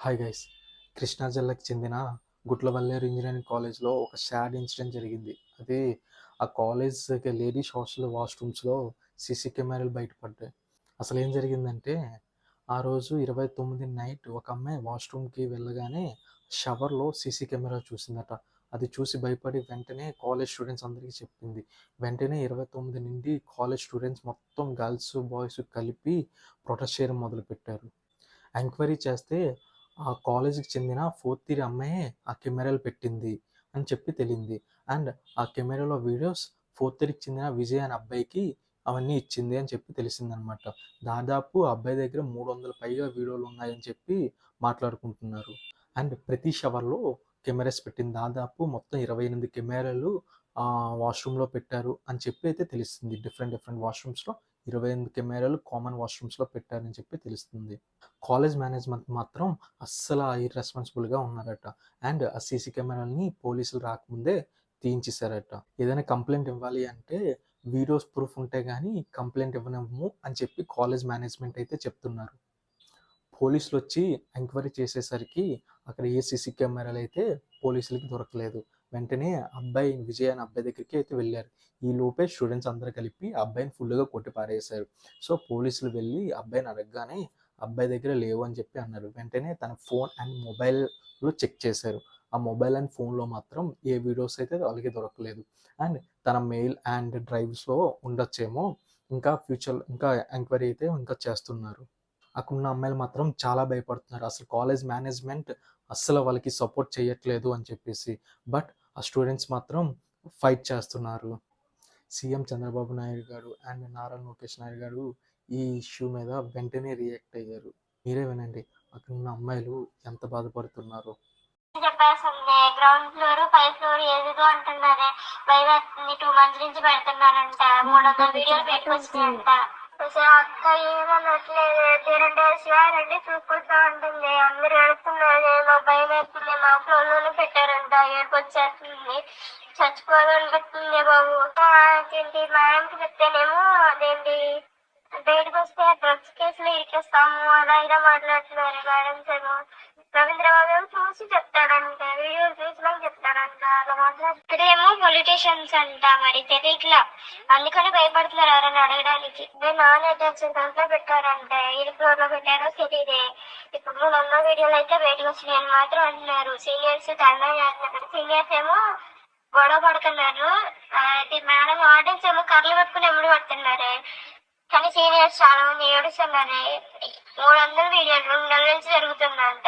Hi guys. Krishna జిల్లాకి చెందిన Gudlavalleru engineering కాలేజ్‌లో ఒక సాడ్ ఇన్సిడెంట్ జరిగింది. అది ఆ కాలేజ్‌కి లేడీస్ హాస్టల్ వాష్‌రూమ్స్‌లో సీసీ కెమెరాలు బయటపడ్డాయి. అసలేం జరిగిందంటే, ఆ రోజు 29 నైట్ ఒక అమ్మాయి వాష్‌రూమ్‌కి వెళ్ళగానే షవర్‌లో సీసీ కెమెరా చూసిందట. అది చూసి భయపడి వెంటనే కాలేజ్ స్టూడెంట్స్ అందరికీ చెప్పింది. వెంటనే 29 నుండి కాలేజ్ స్టూడెంట్స్ మొత్తం గర్ల్స్, బాయ్స్ కలిపి ప్రొటెస్ట్ చేయడం మొదలుపెట్టారు. ఎంక్వైరీ చేస్తే ఆ కాలేజ్‌కి చెందిన ఫోర్త్ ఇయర్ అమ్మాయే ఆ కెమెరాలు పెట్టింది అని చెప్పి తేలింది. అండ్ ఆ కెమెరాలో వీడియోస్ ఫోర్త్ ఇయర్‌కి చెందిన విజయ్ అనే అబ్బాయికి అవన్నీ ఇచ్చింది అని చెప్పి తెలిసిందనమాట. దాదాపు ఆ అబ్బాయి దగ్గర 300 పైగా వీడియోలు ఉన్నాయని చెప్పి మాట్లాడుకుంటున్నారు. అండ్ ప్రతి షవర్‌లో కెమెరాస్ పెట్టింది. దాదాపు మొత్తం 28 కెమెరాలు వాష్‌రూమ్‌లో పెట్టారు అని చెప్పి అయితే తెలుస్తుంది. డిఫరెంట్ డిఫరెంట్ వాష్‌రూమ్స్‌లో 28 కెమెరాలు కామన్ వాష్‌రూమ్స్‌లో పెట్టారని చెప్పి తెలుస్తుంది. కాలేజ్ మేనేజ్మెంట్ మాత్రం అస్సల ఇర్రెస్పాన్సిబుల్‌గా ఉన్నారట. అండ్ ఆ సీసీ కెమెరాలని పోలీసులు రాకముందే తీయించేసారట. ఏదైనా కంప్లెయింట్ ఇవ్వాలి అంటే వీడియోస్ ప్రూఫ్ ఉంటే గాని కంప్లెయింట్ ఇవ్వనివ్వము అని చెప్పి కాలేజ్ మేనేజ్మెంట్ అయితే చెప్తున్నారు. పోలీసులొచ్చి ఎంక్వైరీ చేసేసరికి అక్కడ ఏ సీసీ కెమెరాలైతే పోలీసులకి దొరకలేదు. వెంటనే అబ్బాయి విజయ్ అనే అబ్బాయి దగ్గరికి అయితే వెళ్లారు. ఈలోపే స్టూడెంట్స్ అందరూ కలిపి ఆ అబ్బాయిని ఫుల్‌గా కొట్టి పారేశారు. సో, పోలీసులు వెళ్లి అబ్బాయిని అడగగానే అబ్బాయి దగ్గర లేవు అని చెప్పి అన్నారు. వెంటనే తన ఫోన్ అండ్ మొబైల్‌లో చెక్ చేశారు. ఆ మొబైల్ అండ్ ఫోన్‌లో మాత్రం ఏ వీడియోస్ అయితే వాళ్ళకి దొరకలేదు. అండ్ తన మెయిల్ అండ్ డ్రైవ్స్‌లో ఉండొచ్చేమో. ఇంకా ఎంక్వైరీ అయితే ఇంకా చేస్తున్నారు. అక్కడున్న అమ్మాయిలు మాత్రం చాలా భయపడుతున్నారు. అసలు కాలేజ్ మేనేజ్‌మెంట్ అస్సలు వాళ్ళకి సపోర్ట్ చేయట్లేదు అని చెప్పేసి. బట్ ఆ స్టూడెంట్స్ మాత్రం ఫైట్ చేస్తున్నారు. సీఎం చంద్రబాబు నాయుడు గారు అండ్ నారా లోకేష్ నాయుడు గారు ఈ ఇష్యూ మీద వెంటనే రియాక్ట్ అయ్యారు. మీరే వినండి అక్కడున్న అమ్మాయిలు ఎంత బాధపడుతున్నారో. చెప్పేస్తుంది. గ్రౌండ్ ఫ్లోర్, పై ఫ్లోర్ ఏదేదో అంటున్నారే. భయమేస్తుంది. 2 మంత్స్ నుంచి పెడుతున్నానంట. 300 వీడియోలు పెట్టుకొచ్చినాయంట. అసలు అక్క ఏమనట్లేదు. తీరంటే శివ రండి చూసుకుంటా ఉంటుంది. అందరు ఏడుస్తున్నారు. మాకు భయమేస్తుంది. మా ఫ్లోర్ లోనే పెట్టారంట. ఏడుపొచ్చేస్తుంది. చచ్చిపోవాలనిపిస్తుంది బాబు. ఏంటి మేడంకి చెప్తేనేమో అదేంటి బయటకు వస్తే డ్రగ్స్ కేసులు ఇరికిస్తాము అలా ఇలా మాట్లాడుతున్నారు మేడమ్స్ ఏమో. రవీంద్రబాబు ఏమో చూసి చెప్తాడంట, వీడియో చూసినాక చెప్తాడంట. అలా మాట్లాడుతూనేమో పొలిటీషియన్స్ అంట, మరి తెలియట్లా. అందుకని భయపడుతున్నారు ఎవరైనా అడగడానికి. నాన్ అటెన్షన్ దాంట్లో పెట్టారంట. ఏ ఫ్లోర్ లో పెట్టారో తెలియదే. ఇప్పుడు ఉన్న వీడియోలు అయితే బయటకు వచ్చినాయని మాత్రం అంటున్నారు. సీనియర్స్ ధర్నా చేస్తున్నారు. సీనియర్స్ ఏమో గొడవ పడుతున్నారు. మేడం ఆడియన్స్ ఏమో కర్రలు పట్టుకుని ఎమ్మడి పడుతున్నారు. కానీ సీనియర్స్ చాలా మంది ఏడుస్తున్నారు. 300 వీడియోలు 2 నెలల నుంచి జరుగుతుందంట.